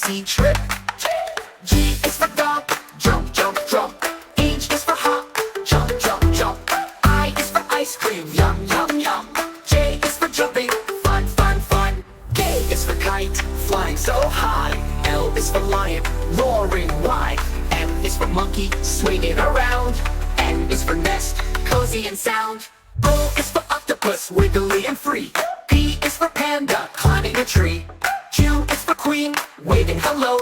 ABC trip. G is for dog, jump, jump, jump. H is for hop, jump, jump, jump. I is for ice cream, yum, yum, yum. J is for jumping, fun, fun, fun. K is for kite, flying so high. L is for lion, roaring wide. M is for monkey, swinging around. N is for nest, cozy and sound. O is for octopus, wiggly and free. P is for panda, climbing a tree. Q is for queen, waving hello.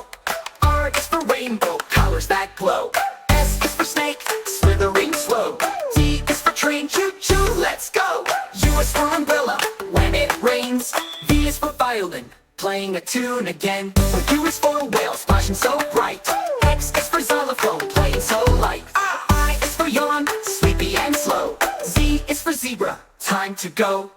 R is for rainbow, colors that glow. S is for snake, slithering slow. T is for train, choo-choo, let's go. U is for umbrella, when it rains. V is for violin, playing a tune again. U is for whale, splashing so bright. X is for xylophone, playing so light. I is for yawn, sleepy and slow. Z is for zebra, time to go.